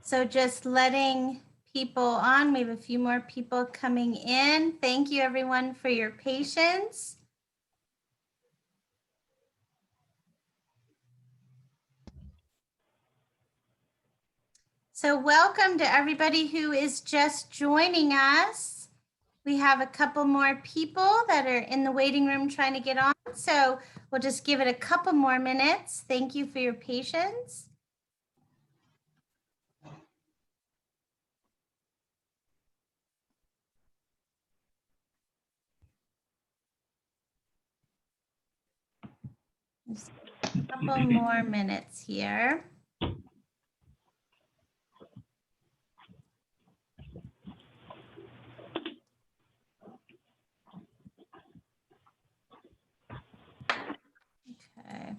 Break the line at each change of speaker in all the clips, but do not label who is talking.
So just letting people on. We have a few more people coming in. Thank you everyone for your patience. So welcome to everybody who is just joining us. We have a couple more people that are in the waiting room trying to get on. So we'll just give it a couple more minutes. Thank you for your patience. Just a couple more minutes here. Okay.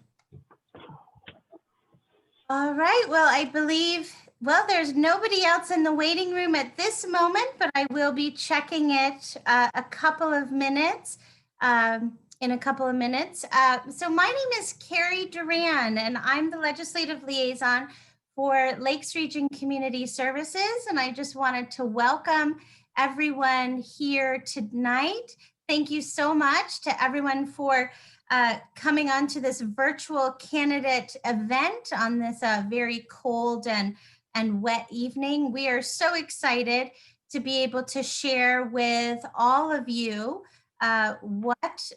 All right, well, I believe, well, there's nobody else in the waiting room at this moment, but I will be checking it a couple of minutes, in a couple of minutes. So my name is Carrie Duran, and I'm the Legislative Liaison for Lakes Region Community Services, and I just wanted to welcome everyone here tonight. Thank you so much to everyone for coming on to this virtual candidate event on this very cold and wet evening. We are so excited to be able to share with all of you what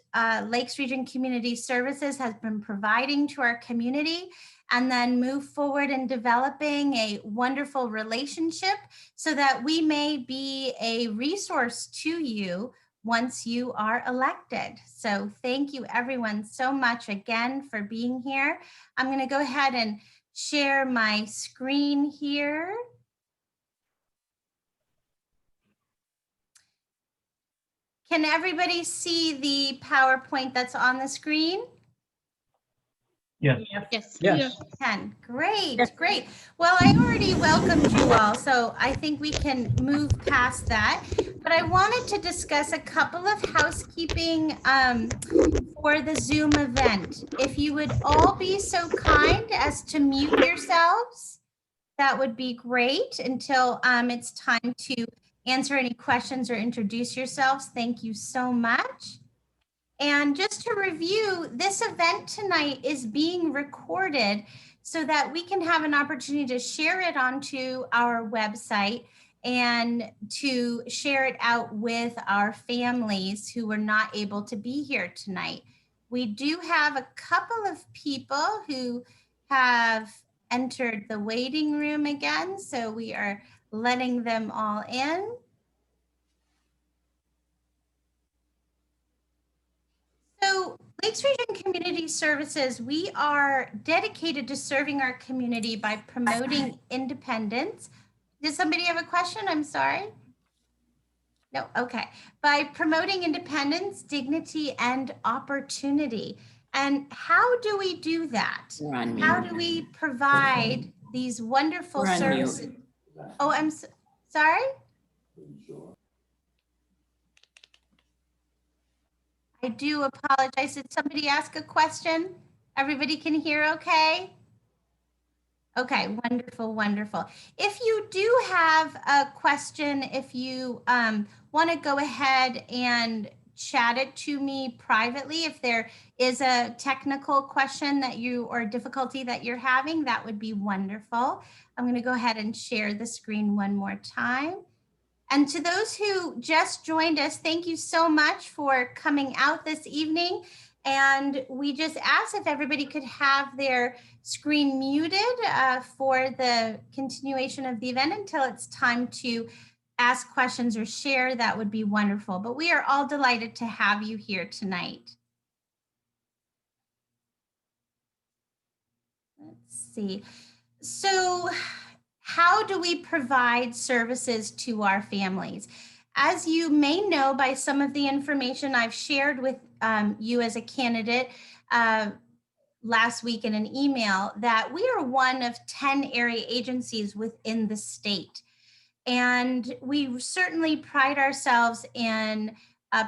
Lakes Region Community Services has been providing to our community, and then move forward in developing a wonderful relationship so that we may be a resource to you once you are elected. So thank you everyone so much again for being here. I'm going to go ahead and share my screen here. Can everybody see the PowerPoint that's on the screen?
Yes.
Yes.
Yes.
Great, great. Well, I already welcomed you all, so I think we can move past that. But I wanted to discuss a couple of housekeeping for the Zoom event. If you would all be so kind as to mute yourselves, that would be great until it's time to answer any questions or introduce yourselves. Thank you so much. And just to review, this event tonight is being recorded so that we can have an opportunity to share it onto our website and to share it out with our families who were not able to be here tonight. We do have a couple of people who have entered the waiting room again, so we are letting them all in. So Lakes Region Community Services, we are dedicated to serving our community by promoting independence. Does somebody have a question? I'm sorry. No, okay. By promoting independence, dignity, and opportunity. And how do we do that? How do we provide these wonderful services? Oh, I'm sorry? I do apologize. Did somebody ask a question? Everybody can hear okay? Okay, wonderful, wonderful. If you do have a question, if you want to go ahead and chat it to me privately, if there is a technical question that you or difficulty that you're having, that would be wonderful. I'm going to go ahead and share the screen one more time. And to those who just joined us, thank you so much for coming out this evening. And we just asked if everybody could have their screen muted for the continuation of the event until it's time to ask questions or share. That would be wonderful. But we are all delighted to have you here tonight. Let's see. So how do we provide services to our families? As you may know by some of the information I've shared with you as a candidate last week in an email, that we are one of 10 area agencies within the state. And we certainly pride ourselves in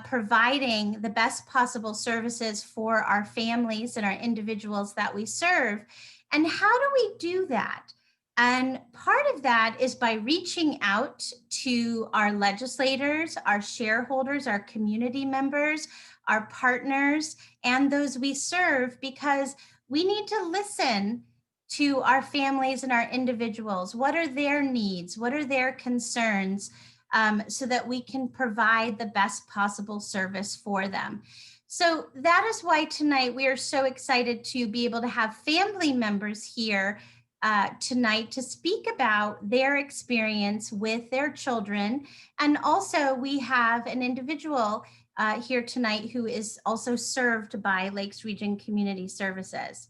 providing the best possible services for our families and our individuals that we serve. And how do we do that? And part of that is by reaching out to our legislators, our shareholders, our community members, our partners, and those we serve, because we need to listen to our families and our individuals. What are their needs? What are their concerns? So that we can provide the best possible service for them. So that is why tonight we are so excited to be able to have family members here tonight to speak about their experience with their children. And also, we have an individual here tonight who is also served by Lakes Region Community Services.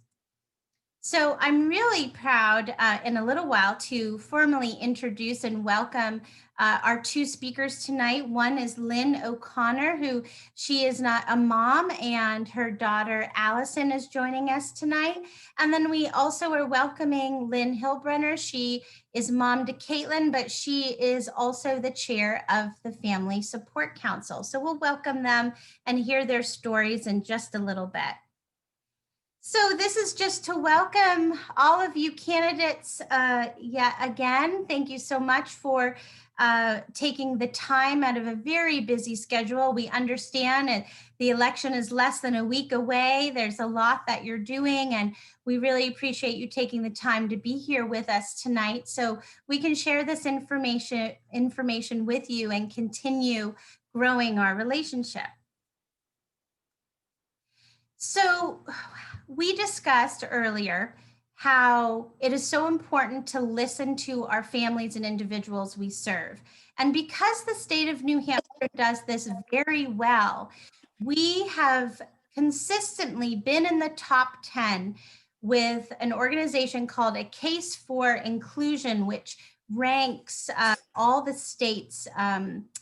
So I'm really proud in a little while to formally introduce and welcome our two speakers tonight. One is Lynn O'Connor, who she is not a mom, and her daughter Allison is joining us tonight. And then we also are welcoming Lynn Hillbrenner. She is mom to Caitlin, but she is also the chair of the Family Support Council. So we'll welcome them and hear their stories in just a little bit. So this is just to welcome all of you candidates yet again. Thank you so much for taking the time out of a very busy schedule. We understand it. The election is less than a week away. There's a lot that you're doing, and we really appreciate you taking the time to be here with us tonight so we can share this information with you and continue growing our relationship. So we discussed earlier how it is so important to listen to our families and individuals we serve. And because the state of New Hampshire does this very well, we have consistently been in the top 10 with an organization called A Case for Inclusion, which ranks all the states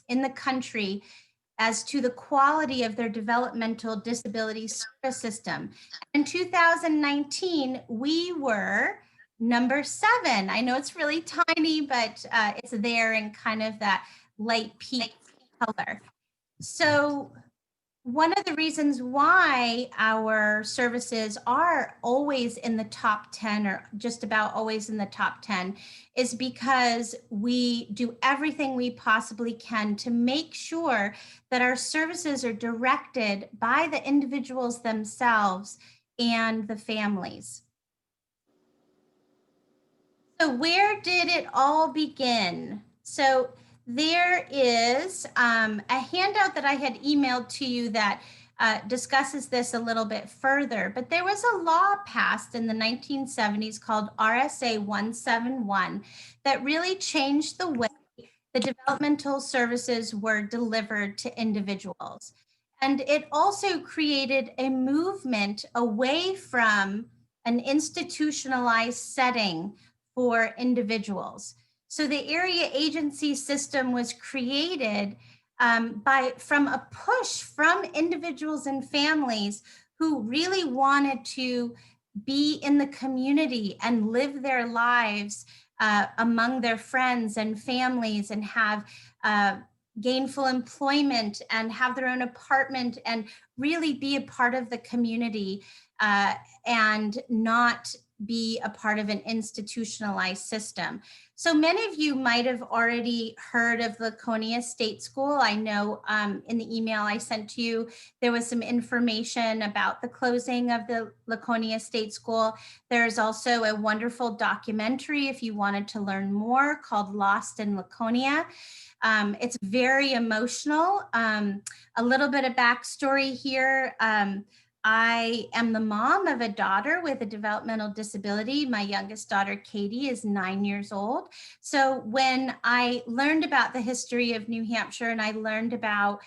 in the country as to the quality of their developmental disability service system. In 2019, we were number 7. I know it's really tiny, but it's there in kind of that light peach color. So one of the reasons why our services are always in the top 10 or just about always in the top 10 is because we do everything we possibly can to make sure that our services are directed by the individuals themselves and the families. So where did it all begin? So there is a handout that I had emailed to you that discusses this a little bit further, but there was a law passed in the 1970s called RSA 171 that really changed the way the developmental services were delivered to individuals. And it also created a movement away from an institutionalized setting for individuals. So the area agency system was created from a push from individuals and families who really wanted to be in the community and live their lives among their friends and families and have gainful employment and have their own apartment and really be a part of the community and not be a part of an institutionalized system. So many of you might have already heard of Laconia State School. I know in the email I sent to you, there was some information about the closing of the Laconia State School. There's also a wonderful documentary, if you wanted to learn more, called Lost in Laconia. It's very emotional. A little bit of backstory here. I am the mom of a daughter with a developmental disability. My youngest daughter, Katie, is 9 years old. So when I learned about the history of New Hampshire and I learned about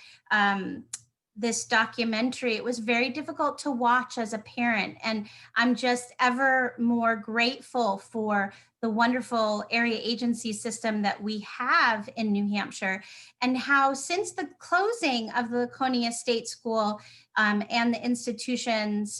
this documentary, it was very difficult to watch as a parent. And I'm just ever more grateful for the wonderful area agency system that we have in New Hampshire, and how since the closing of the Laconia State School and the institutions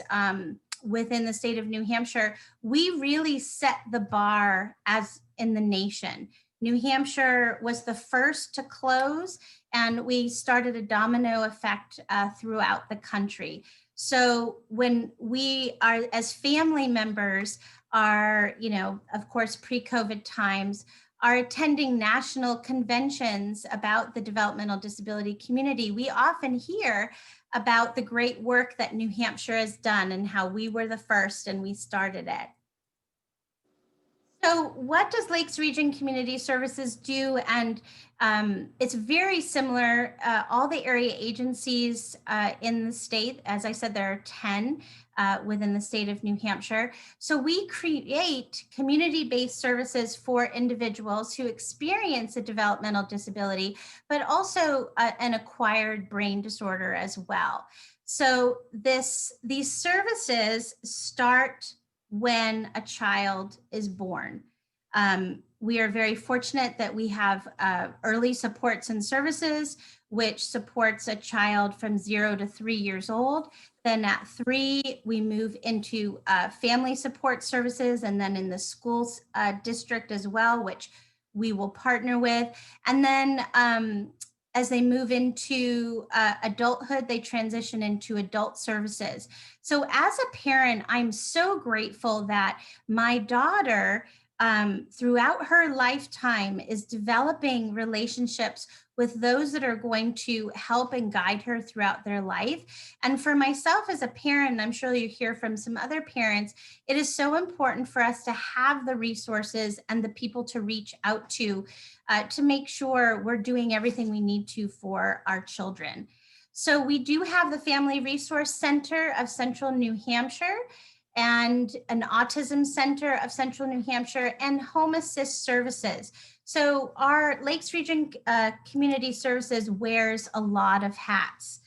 within the state of New Hampshire, we really set the bar as in the nation. New Hampshire was the first to close, and we started a domino effect throughout the country. So when we are, as family members, are, of course, pre-COVID times, are attending national conventions about the developmental disability community, we often hear about the great work that New Hampshire has done and how we were the first and we started it. So what does Lakes Region Community Services do? And it's very similar. All the area agencies in the state, as I said, there are 10 within the state of New Hampshire. So we create community-based services for individuals who experience a developmental disability, but also an acquired brain disorder as well. So these services start when a child is born. We are very fortunate that we have early supports and services, which supports a child from 0 to 3 years old. Then at 3, we move into family support services, and then in the schools district as well, which we will partner with. And then as they move into adulthood, they transition into adult services. So as a parent, I'm so grateful that my daughter, throughout her lifetime, is developing relationships with those that are going to help and guide her throughout their life. And for myself as a parent, I'm sure you hear from some other parents, it is so important for us to have the resources and the people to reach out to make sure we're doing everything we need to for our children. So we do have the Family Resource Center of Central New Hampshire and an Autism Center of Central New Hampshire and Home Assist Services. So our Lakes Region Community Services wears a lot of hats.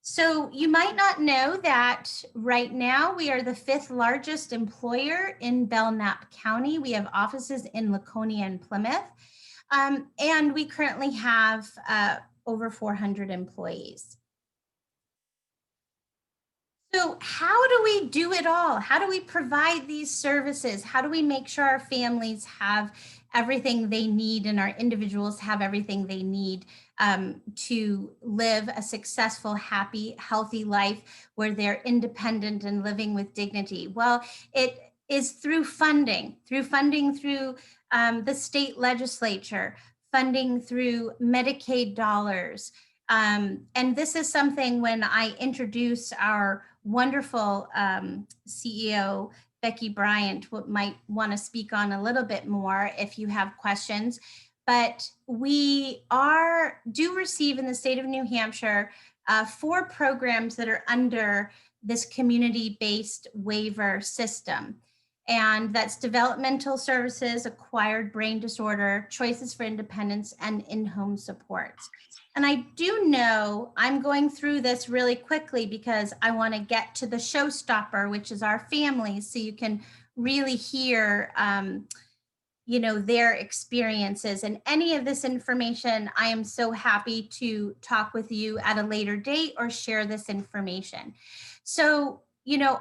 So you might not know that right now we are the 5th largest employer in Belknap County. We have offices in Laconia and Plymouth. And we currently have over 400 employees. So how do we do it all? How do we provide these services? How do we make sure our families have everything they need and our individuals have everything they need to live a successful, happy, healthy life where they're independent and living with dignity? Well, it is through funding through the state legislature, funding through Medicaid dollars. And this is something when I introduce our wonderful CEO, Becky Bryant, might want to speak on a little bit more if you have questions. But we do receive in the state of New Hampshire 4 programs that are under this community-based waiver system. And that's developmental services, acquired brain disorder, choices for independence, and in-home supports. And I do know I'm going through this really quickly because I want to get to the showstopper, which is our families, so you can really hear their experiences. And any of this information, I am so happy to talk with you at a later date or share this information. So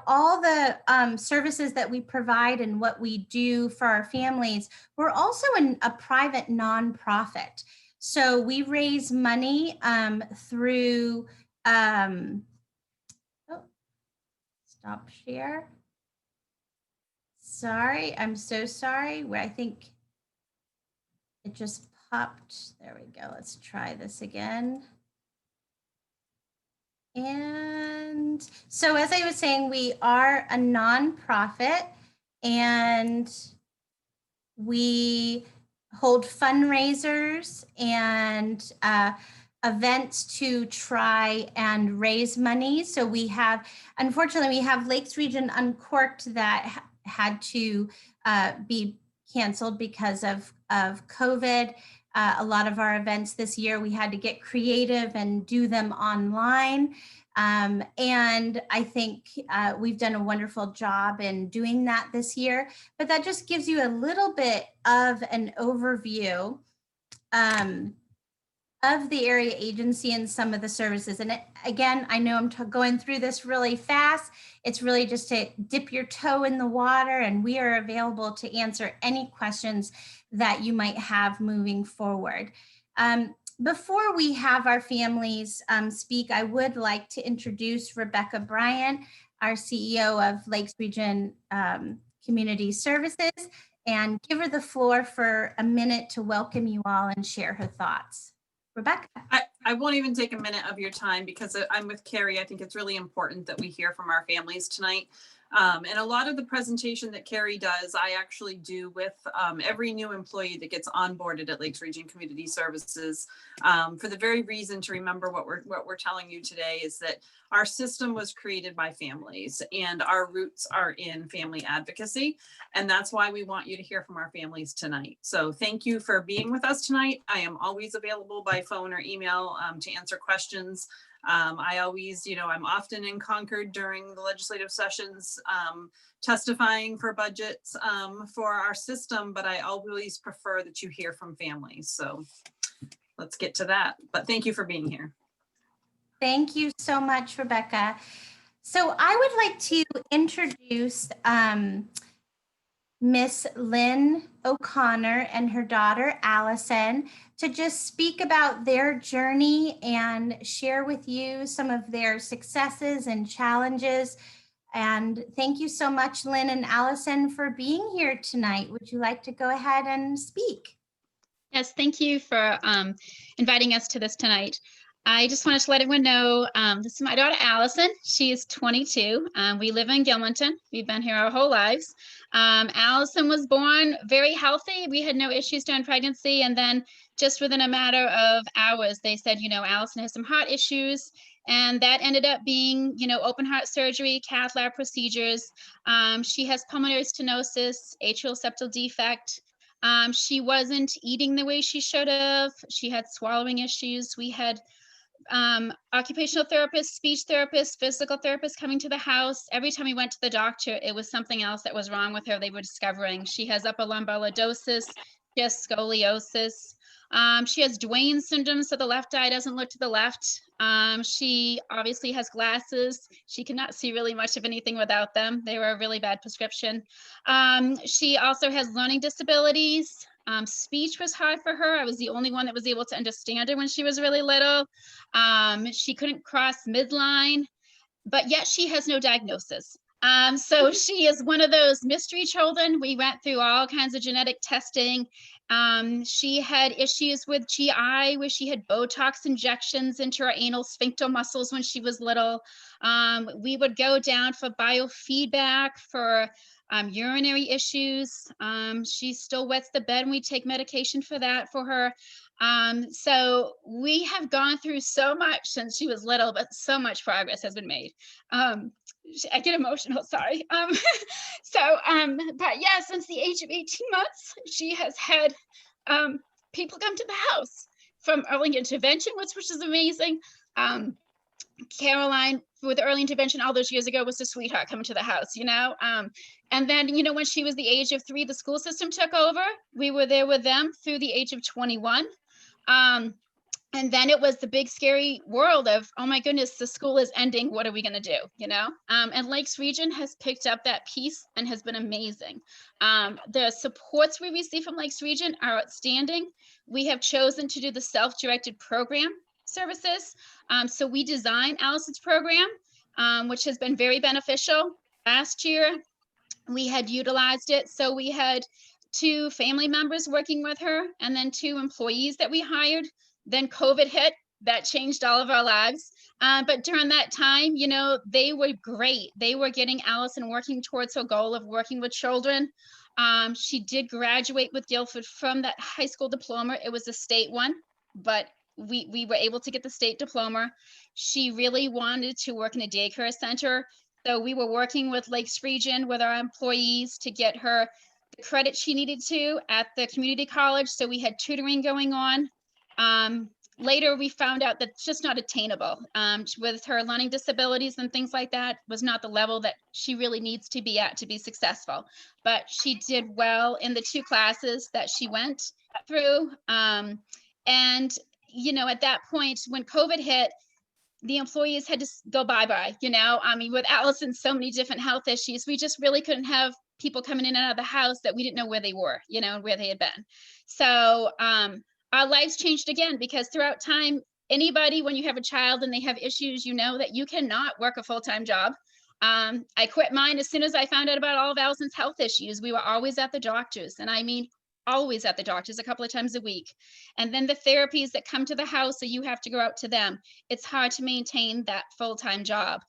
all the services that we provide and what we do for our families, we're also a private nonprofit. So we raise money through, stop share. Sorry, I'm so sorry. I think it just popped. There we go. Let's try this again. And so as I was saying, we are a nonprofit and we hold fundraisers and events to try and raise money. So unfortunately, we have Lakes Region Uncorked that had to be canceled because of COVID. A lot of our events this year, we had to get creative and do them online. And I think we've done a wonderful job in doing that this year, but that just gives you a little bit of an overview of the area agency and some of the services. And again, I know I'm going through this really fast. It's really just to dip your toe in the water, and we are available to answer any questions that you might have moving forward. before we have our families speak, I would like to introduce Rebecca Bryant, our CEO of Lakes Region Community Services, and give her the floor for a minute to welcome you all and share her thoughts. Rebecca.
I won't even take a minute of your time because I'm with Carrie. I think it's really important that we hear from our families tonight. And a lot of the presentation that Carrie does, I actually do with every new employee that gets onboarded at Lakes Region Community Services, for the very reason to remember what we're telling you today is that our system was created by families and our roots are in family advocacy. And that's why we want you to hear from our families tonight. So thank you for being with us tonight. I am always available by phone or email to answer questions. I always, I'm often in Concord during the legislative sessions, testifying for budgets for our system, but I always prefer that you hear from families. So let's get to that. But thank you for being here.
Thank you so much, Rebecca. So I would like to introduce Miss Lynn O'Connor and her daughter, Allison, to just speak about their journey and share with you some of their successes and challenges. And thank you so much, Lynn and Allison, for being here tonight. Would you like to go ahead and speak?
Yes, thank you for inviting us to this tonight. I just wanted to let everyone know, this is my daughter, Allison. She is 22. We live in Gilmanton. We've been here our whole lives. Allison was born very healthy. We had no issues during pregnancy. And then just within a matter of hours, they said, Allison has some heart issues. And that ended up being, open heart surgery, cath lab procedures. She has pulmonary stenosis, atrial septal defect. She wasn't eating the way she should have. She had swallowing issues. We had occupational therapists, speech therapists, physical therapists coming to the house. Every time we went to the doctor, it was something else that was wrong with her. They were discovering she has upper lumbar lordosis, she has scoliosis. She has Duane syndrome, so the left eye doesn't look to the left. She obviously has glasses. She cannot see really much of anything without them. They were a really bad prescription. She also has learning disabilities. Speech was hard for her. I was the only one that was able to understand her when she was really little. She couldn't cross midline, but yet she has no diagnosis. So she is one of those mystery children. We went through all kinds of genetic testing. She had issues with GI where she had Botox injections into her anal sphincter muscles when she was little. We would go down for biofeedback for urinary issues. She still wets the bed and we take medication for that for her. So we have gone through so much since she was little, but so much progress has been made. I get emotional, sorry. But yeah, since the age of 18 months, she has had people come to the house from early intervention, which is amazing. Caroline, with early intervention all those years ago, was a sweetheart coming to the house, and then, when she was the age of 3, the school system took over. We were there with them through the age of 21. And then it was the big scary world of, oh my goodness, the school is ending. What are we going to do? And Lakes Region has picked up that piece and has been amazing. The supports we receive from Lakes Region are outstanding. We have chosen to do the self-directed program services. So we designed Allison's program, which has been very beneficial. Last year, we had utilized it. So we had 2 family members working with her and then 2 employees that we hired. Then COVID hit, that changed all of our lives. But during that time, they were great. They were getting Allison working towards her goal of working with children. She did graduate with Guilford from that high school diploma. It was a state one, but we were able to get the state diploma. She really wanted to work in a daycare center. So we were working with Lakes Region with our employees to get her the credit she needed to at the community college. So we had tutoring going on. Later, we found out that it's just not attainable with her learning disabilities and things like that was not the level that she really needs to be at to be successful. But she did well in the 2 classes that she went through. And, at that point, when COVID hit, the employees had to go bye-bye, with Allison, so many different health issues. We just really couldn't have people coming in and out of the house that we didn't know where they were, and where they had been. So, our lives changed again, because throughout time, anybody, when you have a child and they have issues, you know that you cannot work a full-time job. I quit mine as soon as I found out about all of Allison's health issues. We were always at the doctors, and I mean, always at the doctors a couple of times a week. And then the therapies that come to the house, so you have to go out to them. It's hard to maintain that full-time job.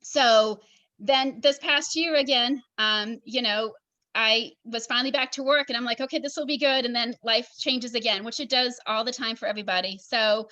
So then this past year again, you know, I was finally back to work, and I'm like, okay, this will be good. And then life changes again, which it does all the time for everybody. So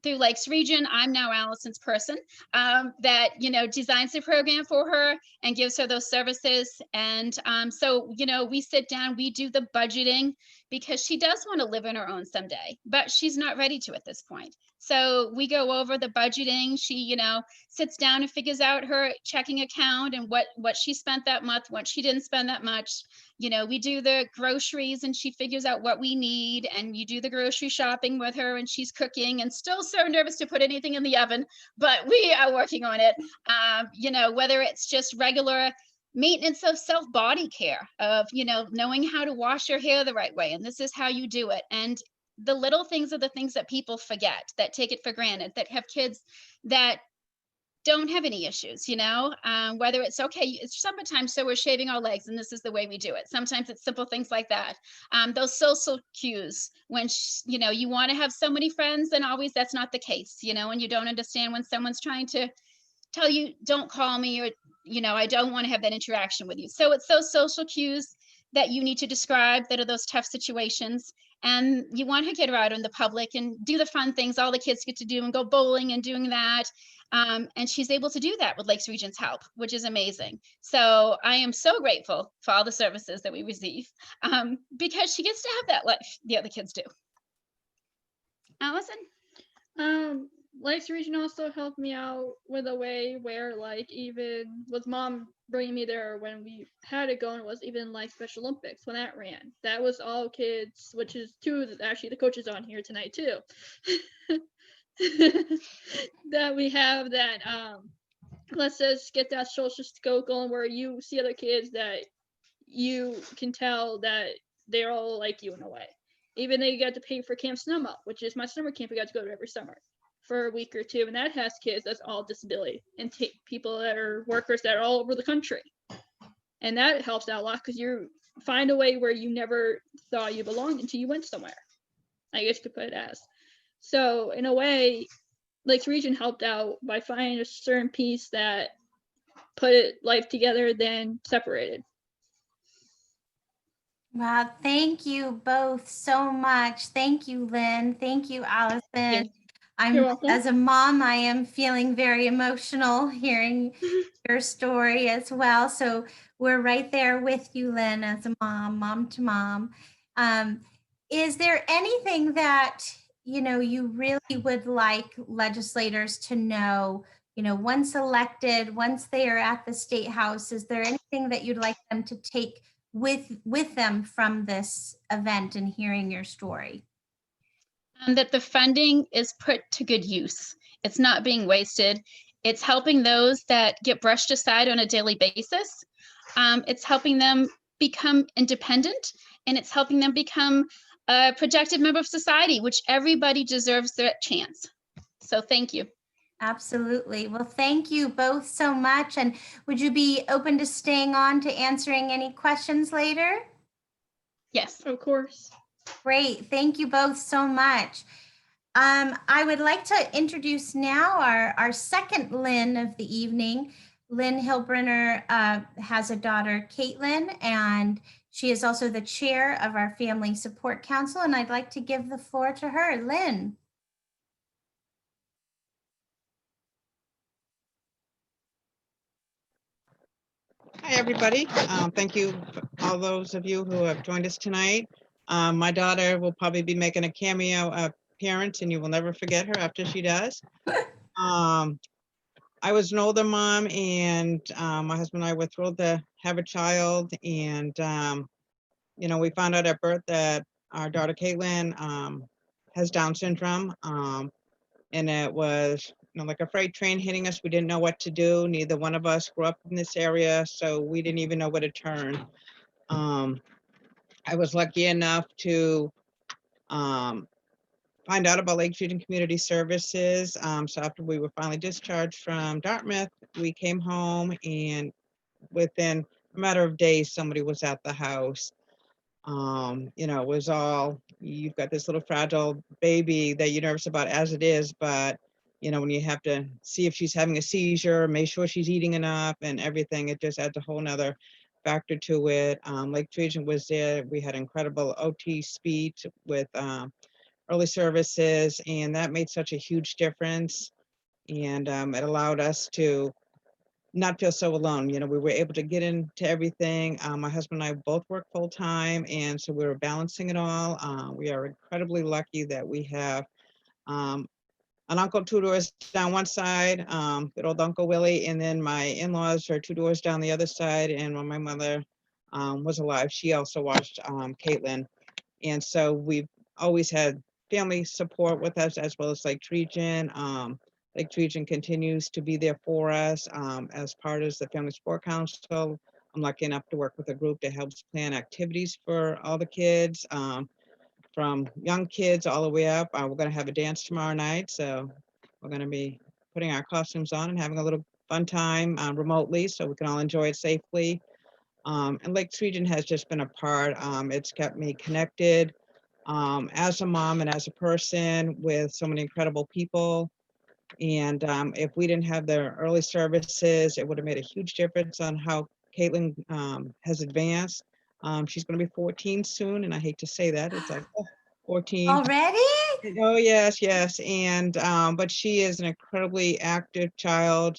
through Lakes Region, I'm now Allison's person that, you know, designs the program for her and gives her those services. And so, you know, we sit down, we do the budgeting, because she does want to live on her own someday, but she's not ready to at this point. So we go over the budgeting. She, you know, sits down and figures out her checking account and what she spent that month, what she didn't spend that much. You know, we do the groceries, and she figures out what we need, and you do the grocery shopping with her, and she's cooking, and still so nervous to put anything in the oven, but we are working on it. You know, whether it's just regular maintenance of self body care, of, you know, knowing how to wash your hair the right way, and this is how you do it. And the little things are the things that people forget, that take it for granted, that have kids that don't have any issues, you know, whether it's, okay, it's summertime, so we're shaving our legs and this is the way we do it. Sometimes it's simple things like that. Those social cues, when, you know, you want to have so many friends, and always that's not the case, you know, and you don't understand when someone's trying to tell you, don't call me, or, you know, I don't want to have that interaction with you. So it's those social cues that you need to describe, that are those tough situations. And you want to get her out in the public and do the fun things all the kids get to do, and go bowling and doing that. And she's able to do that with Lakes Region's help, which is amazing. So I am so grateful for all the services that we receive, because she gets to have that life the other kids do. Allison?
Lakes Region also helped me out with a way where, like, even with Mom bringing me there when we had it going, was even like Special Olympics when that ran. That was all kids, which is actually the coaches on here tonight too. That we have that lets us get that social scope going, where you see other kids that you can tell that they're all like you in a way. Even they got to pay for Camp Snowmelt, which is my summer camp we got to go to every summer for a week or two, and that has kids that's all disability, and people that are workers that are all over the country. And that helps out a lot, because you find a way where you never thought you belonged until you went somewhere, I guess you could put it as. So in a way, Lakes Region helped out by finding a certain piece that put life together, then separated.
Wow, thank you both so much. Thank you, Lynn. Thank you, Allison.
You're welcome.
As a mom, I am feeling very emotional hearing your story as well. So we're right there with you, Lynn, as a mom to mom. Is there anything that, you know, you really would like legislators to know, you know, once elected, once they are at the State House? Is there anything that you'd like them to take with them from this event and hearing your story?
That the funding is put to good use. It's not being wasted. It's helping those that get brushed aside on a daily basis. It's helping them become independent, and it's helping them become a productive member of society, which everybody deserves that chance. So thank you.
Absolutely. Well, thank you both so much. And would you be open to staying on to answering any questions later?
Yes.
Of course.
Great. Thank you both so much. I would like to introduce now our second Lynn of the evening. Lynn Hilbrenner has a daughter, Caitlin, and she is also the chair of our Family Support Council. And I'd like to give the floor to her. Lynn.
Hi, everybody. Thank you, all those of you who have joined us tonight. My daughter will probably be making a cameo appearance, and you will never forget her after she does. I was an older mom, and my husband and I were thrilled to have a child. And, you know, we found out at birth that our daughter, Caitlin, has Down syndrome. And it was, you know, like a freight train hitting us. We didn't know what to do. Neither one of us grew up in this area, so we didn't even know where to turn. I was lucky enough to find out about Lake Region Community Services. So after we were finally discharged from Dartmouth, we came home, and within a matter of days, somebody was at the house. It was all, you've got this little fragile baby that you're nervous about as it is, but when you have to see if she's having a seizure, make sure she's eating enough and everything, it just adds a whole nother factor to it. Lake Region was there. We had incredible OT speech with early services, and that made such a huge difference. And it allowed us to not feel so alone. We were able to get into everything. My husband and I both work full time, and so we were balancing it all. We are incredibly lucky that we have um, an uncle 2 doors down one side, good old Uncle Willie, and then my in-laws are 2 doors down the other side. And when my mother was alive, she also watched Caitlin. And so we've always had family support with us, as well as Lake Region. Lake Region continues to be there for us as part of the Family Support Council. I'm lucky enough to work with a group that helps plan activities for all the kids, from young kids all the way up. We're going to have a dance tomorrow night, so we're going to be putting our costumes on and having a little fun time remotely, so we can all enjoy it safely. And Lake Region has just been a part. It's kept me connected as a mom and as a person with so many incredible people. And if we didn't have the early services, it would have made a huge difference on how Caitlin has advanced. She's going to be 14 soon, and I hate to say that. It's like, oh, 14.
Already?
Oh, yes, yes. And, but she is an incredibly active child.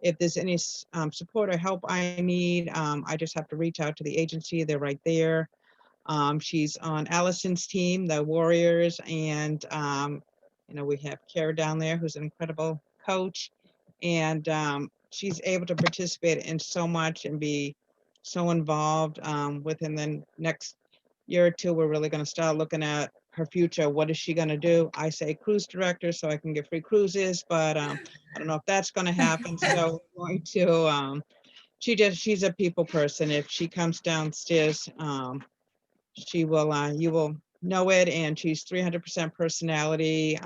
If there's any support or help I need, I just have to reach out to the agency. They're right there. She's on Allison's team, the Warriors, and, we have Kara down there, who's an incredible coach. And she's able to participate in so much and be so involved. Within the next year or two, we're really going to start looking at her future. What is she going to do? I say cruise director so I can get free cruises, but I don't know if that's going to happen. So we're going to, she's a people person. If she comes downstairs, she will, you will know it, and she's 300% personality.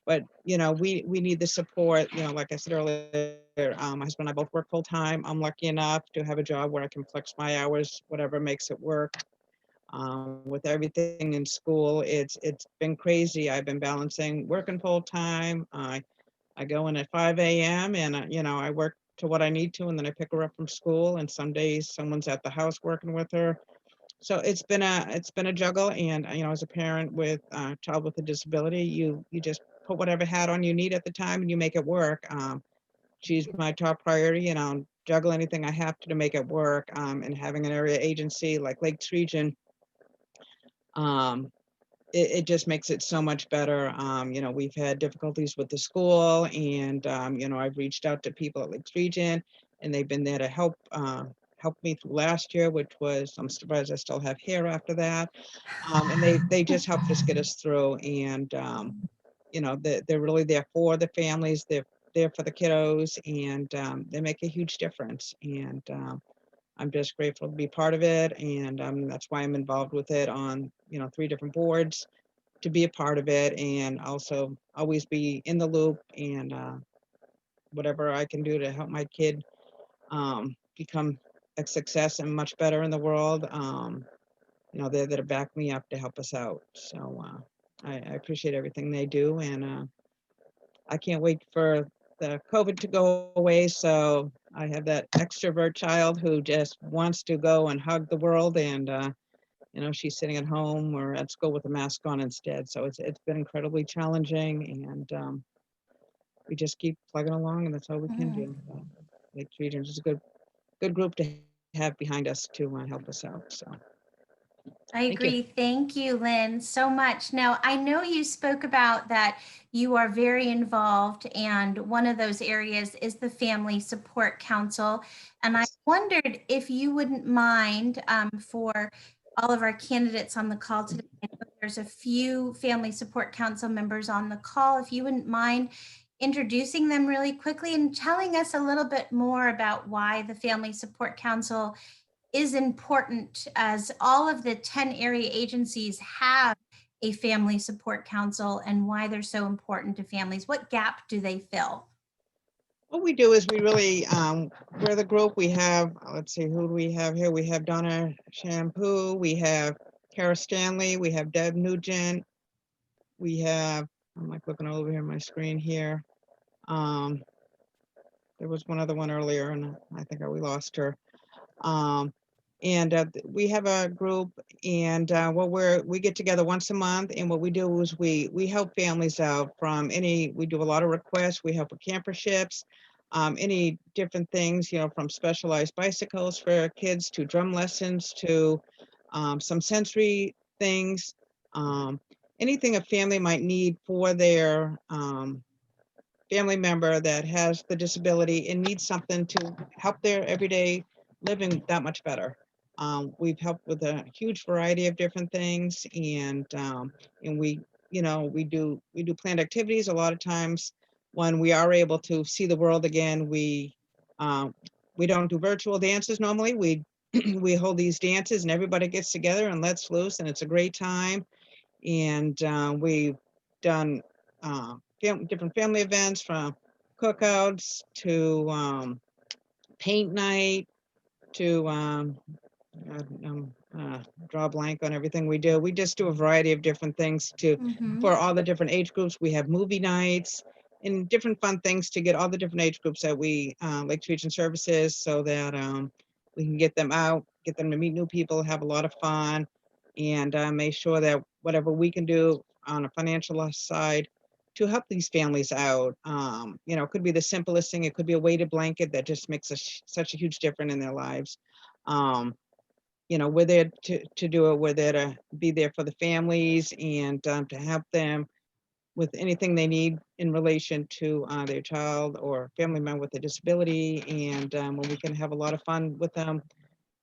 But we need the support. Like I said earlier, my husband and I both work full time. I'm lucky enough to have a job where I can flex my hours, whatever makes it work. With everything in school, it's been crazy. I've been balancing working full time. I go in at 5 a.m. and I work to what I need to, and then I pick her up from school. And some days someone's at the house working with her. So it's been a juggle. And as a parent with a child with a disability, you just put whatever hat on you need at the time and you make it work. She's my top priority, and I'll juggle anything I have to make it work. And having an area agency like Lakes Region, um, it just makes it so much better. We've had difficulties with the school, and I've reached out to people at Lakes Region, and they've been there to help me through last year, which was, I'm surprised I still have hair after that. And they just helped us get us through. And they're really there for the families. They're there for the kiddos, and they make a huge difference. And I'm just grateful to be part of it, and that's why I'm involved with it on 3 different boards, to be a part of it, and also always be in the loop, and whatever I can do to help my kid become a success and much better in the world. They're there to back me up to help us out. So I appreciate everything they do, and I can't wait for the COVID to go away. So I have that extrovert child who just wants to go and hug the world, and she's sitting at home or at school with a mask on instead. So it's been incredibly challenging, and we just keep plugging along, and that's all we can do. Lake Region is a good group to have behind us to help us out. So.
I
Thank you.
agree. Thank you, Lynn, so much. Now, I know you spoke about that you are very involved, and one of those areas is the Family Support Council. And I wondered if you wouldn't mind, for all of our candidates on the call today, I know there's a few Family Support Council members on the call, if you wouldn't mind introducing them really quickly and telling us a little bit more about why the Family Support Council is important, as all of the 10 area agencies have a family support council and why they're so important to families? What gap do they fill?
What we do is we really, we're the group, we have, let's see, who do we have here? We have Donna Shampoo, we have Kara Stanley, we have Deb Nugent, we have, I'm like looking over here on my screen here. There was one other one earlier and I think we lost her. We have a group and we get together once a month, and what we do is we help families out from we do a lot of requests. We help with camperships, any different things, from specialized bicycles for kids to drum lessons to some sensory things, anything a family might need for their family member that has the disability and needs something to help their everyday living that much better. We've helped with a huge variety of different things, and we do planned activities. A lot of times when we are able to see the world again, we don't do virtual dances normally. We we hold these dances and everybody gets together and lets loose, and it's a great time. And we've done different family events, from cookouts to paint night to draw a blank on everything we do. We just do a variety of different things for all the different age groups. We have movie nights and different fun things to get all the different age groups that we Lakes Region Services, so that we can get them out, get them to meet new people, have a lot of fun, and make sure that whatever we can do on a financial side to help these families out. It could be the simplest thing. It could be a weighted blanket that just makes such a huge difference in their lives. We're there to do it. We're there to be there for the families and to help them with anything they need in relation to their child or family member with a disability. And when we can have a lot of fun with them,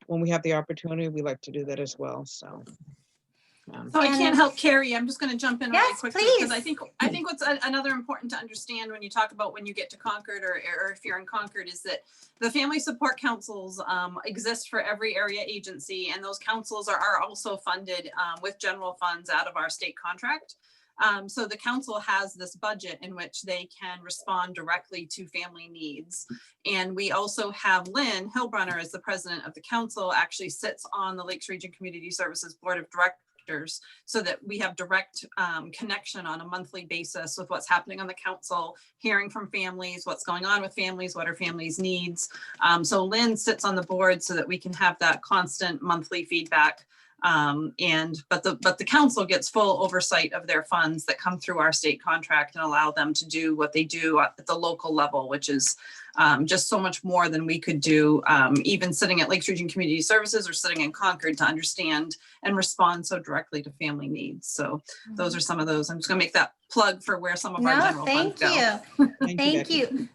when we have the opportunity, we like to do that as well. So.
So I can't help Carrie. I'm just going to jump in really
Yes,
quickly,
please.
because I think what's another important to understand when you talk about when you get to Concord, or if you're in Concord, is that the family support councils exist for every area agency, and those councils are also funded with general funds out of our state contract. So the council has this budget in which they can respond directly to family needs. And we also have Lynn Hillbrunner as the president of the council, actually sits on the Lakes Region Community Services Board of Directors, so that we have direct connection on a monthly basis with what's happening on the council, hearing from families, what's going on with families, what are families' needs. So Lynn sits on the board so that we can have that constant monthly feedback. But the council gets full oversight of their funds that come through our state contract and allow them to do what they do at the local level, which is just so much more than we could do, even sitting at Lakes Region Community Services or sitting in Concord, to understand and respond so directly to family needs. So those are some of those. I'm just gonna make that plug for where some of our general funds go.
Thank you.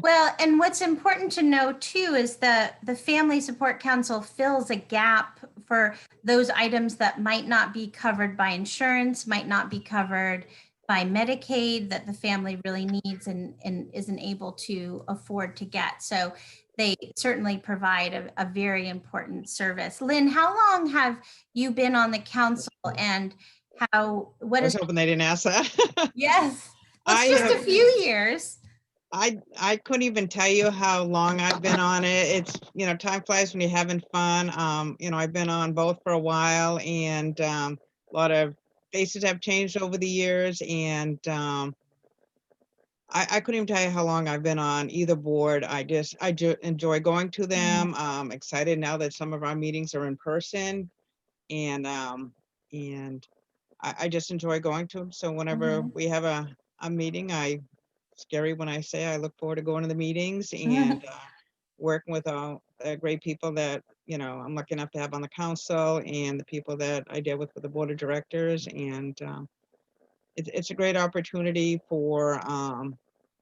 Well, and what's important to know too is that the Family Support Council fills a gap for those items that might not be covered by insurance, might not be covered by Medicaid, that the family really needs and isn't able to afford to get. So they certainly provide a very important service. Lynn, how long have you been on the council, and
I was hoping they didn't ask that.
Yes, well, it's just a few years.
I couldn't even tell you how long I've been on it. It's, time flies when you're having fun. I've been on both for a while, and a lot of faces have changed over the years, and I couldn't even tell you how long I've been on either board. I enjoy going to them. Excited now that some of our meetings are in person, and I just enjoy going to them. So whenever we have a meeting, scary when I say I look forward to going to the meetings and working with all the great people that, I'm lucky enough to have on the council, and the people that I deal with the board of directors. And it's a great opportunity for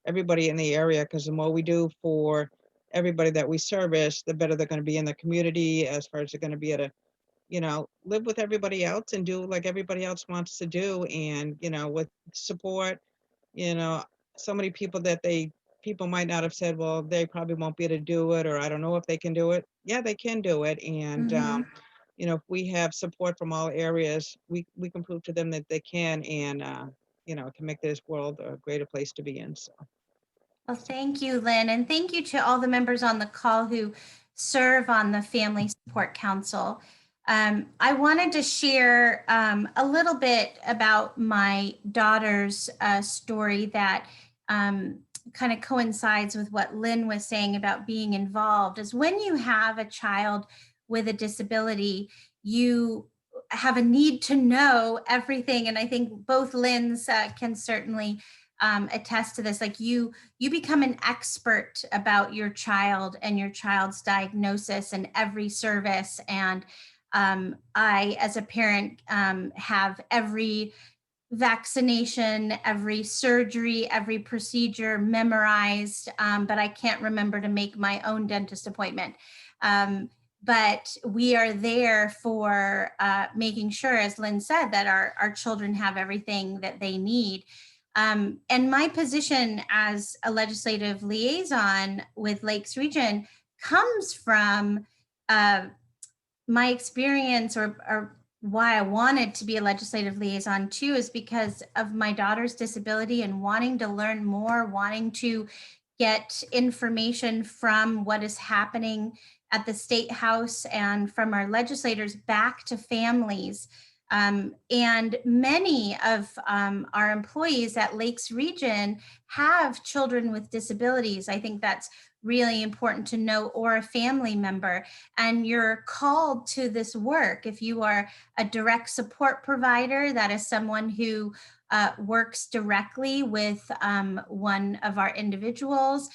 everybody in the area, because the more we do for everybody that we service, the better they're going to be in the community, as far as they're going to be able to live with everybody else and do like everybody else wants to do. And, with support, so many people that people might not have said, well, they probably won't be able to do it, or I don't know if they can do it. Yeah, they can do it. And you know, if we have support from all areas, we can prove to them that they can, and, you know, can make this world a greater place to be in, so.
Well, thank you, Lynn, and thank you to all the members on the call who serve on the Family Support Council. I wanted to share a little bit about my daughter's story that kind of coincides with what Lynn was saying about being involved. Is when you have a child with a disability, you have a need to know everything. And I think both Lynn's can certainly attest to this. Like you become an expert about your child and your child's diagnosis and every service. And I, as a parent, have every vaccination, every surgery, every procedure memorized, but I can't remember to make my own dentist appointment. But we are there for making sure, as Lynn said, that our children have everything that they need. And my position as a legislative liaison with Lakes Region comes from my experience, or why I wanted to be a legislative liaison too, is because of my daughter's disability and wanting to learn more, wanting to get information from what is happening at the State House and from our legislators back to families. And many of our employees at Lakes Region have children with disabilities. I think that's really important to know, or a family member, and you're called to this work. If you are a direct support provider, that is someone who works directly with one of our individuals,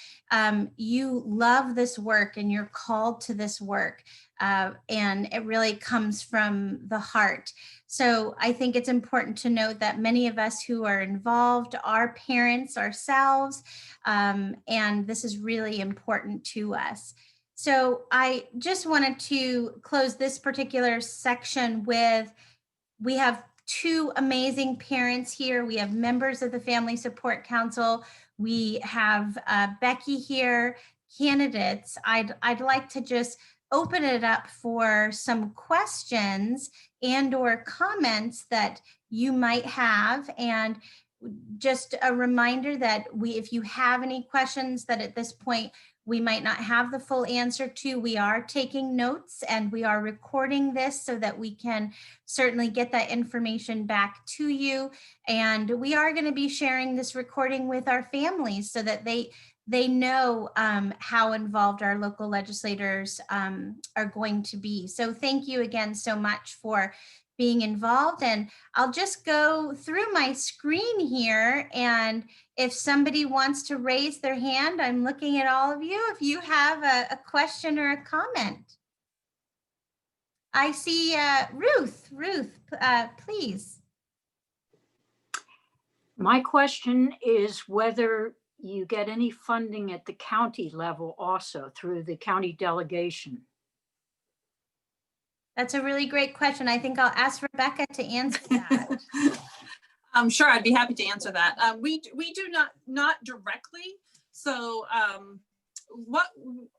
you love this work and you're called to this work, and it really comes from the heart. So I think it's important to note that many of us who are involved are parents ourselves, and this is really important to us. So I just wanted to close this particular section with, we have two amazing parents here. We have members of the Family Support Council. We have Becky here, candidates. I'd like to just open it up for some questions and or comments that you might have. And just a reminder that if you have any questions that at this point we might not have the full answer to, we are taking notes and we are recording this so that we can certainly get that information back to you. And we are going to be sharing this recording with our families so that they know how involved our local legislators are going to be. So thank you again so much for being involved. And I'll just go through my screen here, and if somebody wants to raise their hand, I'm looking at all of you. If you have a question or a comment. I see Ruth. Ruth, please.
My question is whether you get any funding at the county level also through the county delegation.
That's a really great question. I think I'll ask Rebecca to answer that.
I'm sure I'd be happy to answer that. We do not directly. So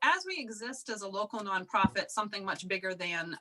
as we exist as a local nonprofit, something much bigger than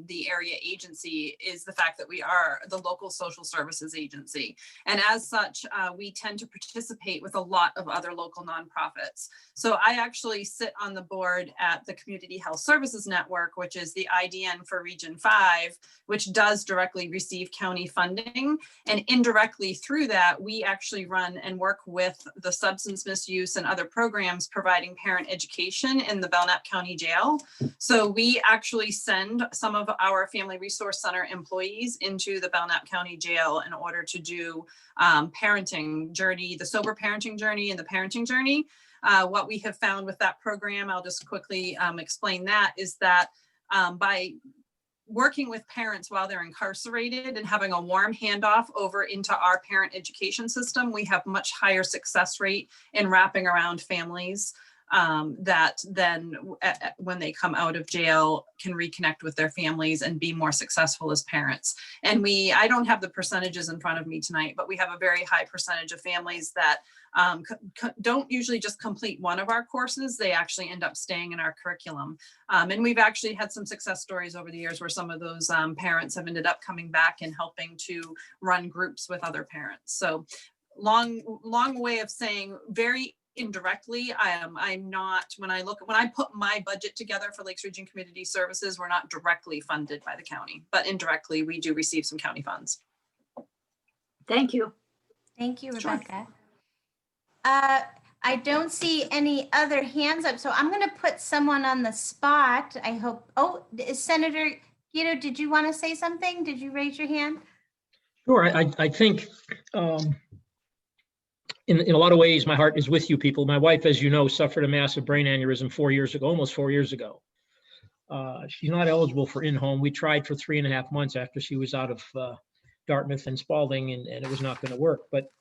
the area agency is the fact that we are the local social services agency. And as such, we tend to participate with a lot of other local nonprofits. So I actually sit on the board at the Community Health Services Network, which is the IDN for Region 5, which does directly receive county funding. And indirectly through that, we actually run and work with the substance misuse and other programs providing parent education in the Belknap County Jail. So we actually send some of our Family Resource Center employees into the Belknap County Jail in order to do parenting journey, the sober parenting journey and the parenting journey. What we have found with that program, I'll just quickly explain that, is that by working with parents while they're incarcerated and having a warm handoff over into our parent education system, we have much higher success rate in wrapping around families that then when they come out of jail can reconnect with their families and be more successful as parents. And I don't have the percentages in front of me tonight, but we have a very high percentage of families that don't usually just complete one of our courses. They actually end up staying in our curriculum. And we've actually had some success stories over the years where some of those parents have ended up coming back and helping to run groups with other parents. So long way of saying very indirectly, I'm not, when I put my budget together for Lakes Region Community Services, we're not directly funded by the county, but indirectly we do receive some county funds.
Thank you.
Thank you,
Sure.
Rebecca. I don't see any other hands up, so I'm going to put someone on the spot. I hope. Oh, Senator Guido, did you want to say something? Did you raise your hand?
Sure. I think in a lot of ways, my heart is with you people. My wife, as you know, suffered a massive brain aneurysm 4 years ago, almost 4 years ago. She's not eligible for in-home. We tried for 3.5 months after she was out of Dartmouth and Spalding, and it was not going to work. But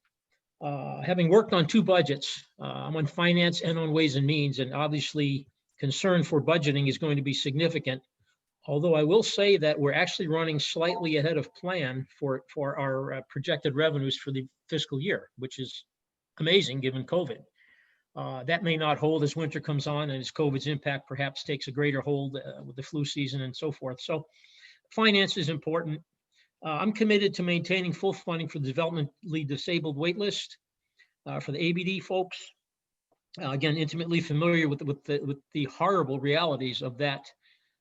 having worked on 2 budgets, I'm on finance and on ways and means, and obviously concern for budgeting is going to be significant. Although I will say that we're actually running slightly ahead of plan for our projected revenues for the fiscal year, which is amazing given COVID. That may not hold as winter comes on and as COVID's impact perhaps takes a greater hold with the flu season and so forth. So finance is important. I'm committed to maintaining full funding for the developmentally disabled waitlist for the ABD folks. Again, intimately familiar with the horrible realities of that,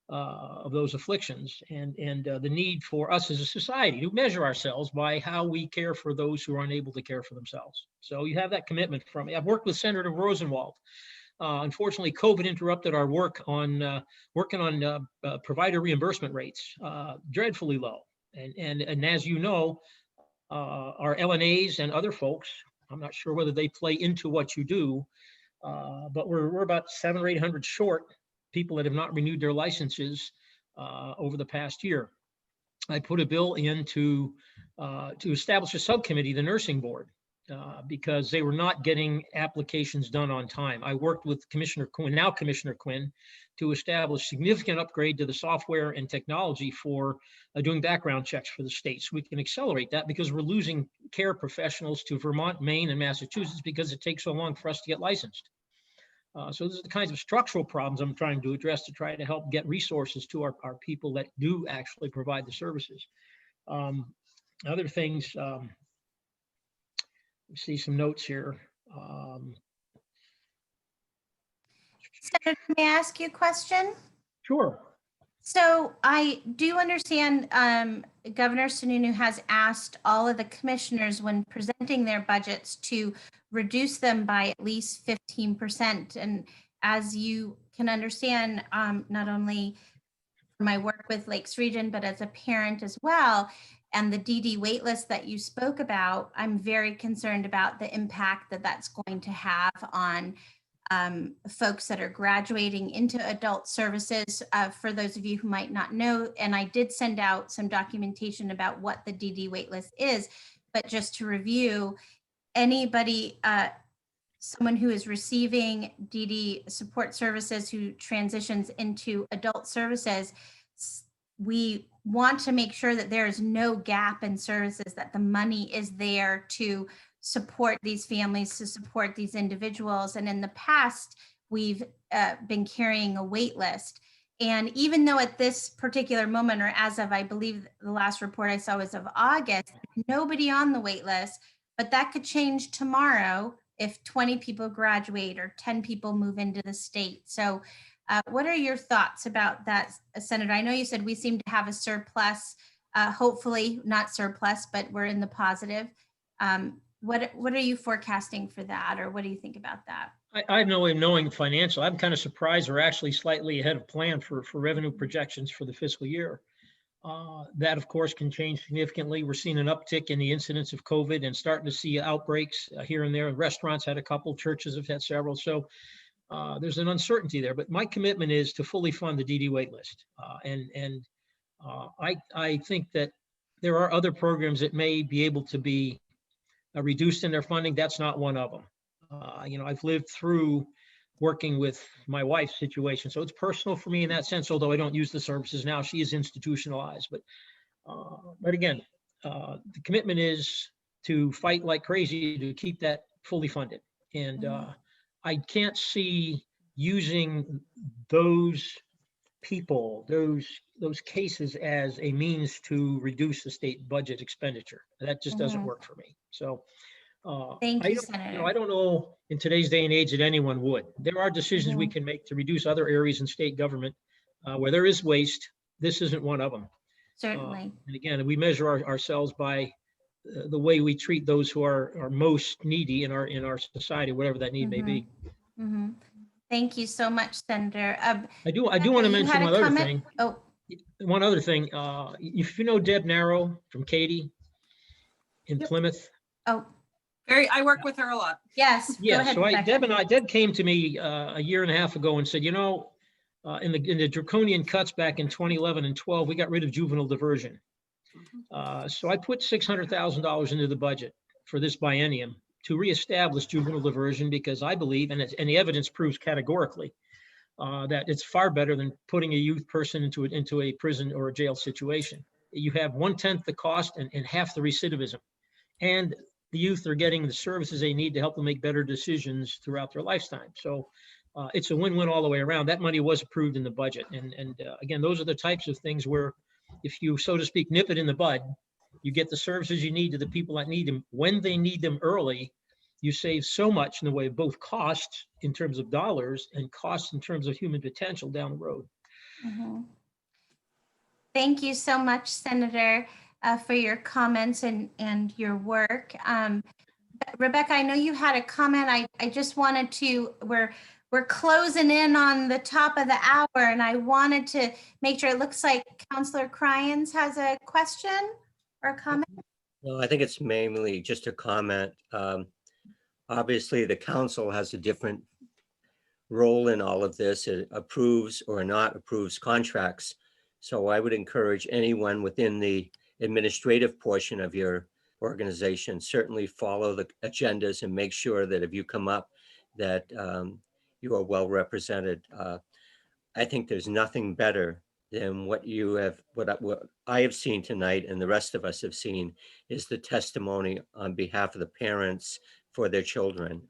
of those afflictions, and the need for us as a society to measure ourselves by how we care for those who are unable to care for themselves. So you have that commitment from me. I've worked with Senator Rosenwald. Unfortunately, COVID interrupted our work on working on provider reimbursement rates, dreadfully low. And as you know, our LNAs and other folks, I'm not sure whether they play into what you do, but we're about 700 or 800 short people that have not renewed their licenses over the past year. I put a bill in to establish a subcommittee, the nursing board, because they were not getting applications done on time. I worked with Commissioner Quinn, now Commissioner Quinn, to establish significant upgrade to the software and technology for doing background checks for the states. We can accelerate that because we're losing care professionals to Vermont, Maine, and Massachusetts because it takes so long for us to get licensed. So these are the kinds of structural problems I'm trying to address to try to help get resources to our people that do actually provide the services. Other things, see some notes here.
Senator, may I ask you a question?
Sure.
So I do understand Governor Sununu has asked all of the commissioners when presenting their budgets to reduce them by at least 15%. And as you can understand, not only my work with Lakes Region, but as a parent as well, and the DD waitlist that you spoke about, I'm very concerned about the impact that that's going to have on folks that are graduating into adult services. For those of you who might not know, and I did send out some documentation about what the DD waitlist is, but just to review, anybody, someone who is receiving DD support services who transitions into adult services, we want to make sure that there is no gap in services, that the money is there to support these families, to support these individuals. And in the past, we've been carrying a wait list. And even though at this particular moment, or as of, I believe the last report I saw was of August, nobody on the wait list, but that could change tomorrow if 20 people graduate or 10 people move into the state. So what are your thoughts about that, Senator? I know you said we seem to have a surplus, hopefully not surplus, but we're in the positive. What are you forecasting for that, or what do you think about that?
I have no way of knowing financial. I'm kind of surprised we're actually slightly ahead of plan for revenue projections for the fiscal year. That, of course, can change significantly. We're seeing an uptick in the incidence of COVID and starting to see outbreaks here and there. Restaurants had a couple, churches have had several. So there's an uncertainty there. But my commitment is to fully fund the DD waitlist. I think that there are other programs that may be able to be reduced in their funding. That's not one of them. I've lived through working with my wife's situation. So it's personal for me in that sense, although I don't use the services now. She is institutionalized. But again, the commitment is to fight like crazy to keep that fully funded. And I can't see using those people, those cases as a means to reduce the state budget expenditure. That just doesn't work for me. So
Thank you,
I
Senator.
don't know in today's day and age that anyone would. There are decisions we can make to reduce other areas in state government where there is waste. This isn't one of them.
Certainly.
And again, we measure ourselves by the way we treat those who are most needy in our society, whatever that need may be.
Mhm. Thank you so much, Senator.
I do want to
you
mention
had a
one other
comment?
thing.
Oh,
One other thing. If you know Deb Narrow from Katy in Plymouth.
oh,
I work with her a lot.
yes. Go
Yeah,
ahead,
so
Rebecca.
Deb came to me a year and a half ago and said, you know, in the draconian cuts back in 2011 and 12, we got rid of juvenile diversion. So I put $600,000 into the budget for this biennium to reestablish juvenile diversion because I believe, and the evidence proves categorically, that it's far better than putting a youth person into a prison or a jail situation. You have 1/10 the cost and half the recidivism. And the youth are getting the services they need to help them make better decisions throughout their lifetime. So it's a win-win all the way around. That money was approved in the budget. And again, those are the types of things where if you, so to speak, nip it in the bud, you get the services you need to the people that need them when they need them early. You save so much in the way of both costs in terms of dollars and costs in terms of human potential down the road.
Thank you so much, Senator, for your comments and your work. Rebecca, I know you had a comment. I just wanted to, we're closing in on the top of the hour, and I wanted to make sure. It looks like Councillor Cryans has a question or a comment.
Well, I think it's mainly just a comment. Obviously, the council has a different role in all of this. It approves or not approves contracts. So I would encourage anyone within the administrative portion of your organization, certainly follow the agendas and make sure that if you come up that you are well represented. I think there's nothing better than what you have, what I have seen tonight and the rest of us have seen is the testimony on behalf of the parents for their children.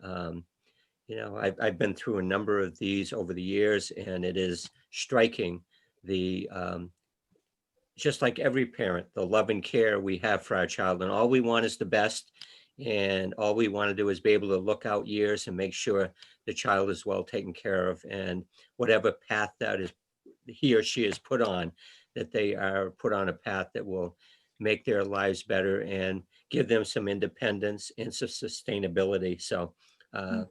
You know, I've been through a number of these over the years, and it is striking the, just like every parent, the love and care we have for our child, and all we want is the best. And all we want to do is be able to look out years and make sure the child is well taken care of, and whatever path that is he or she is put on, that they are put on a path that will make their lives better and give them some independence and some sustainability. So I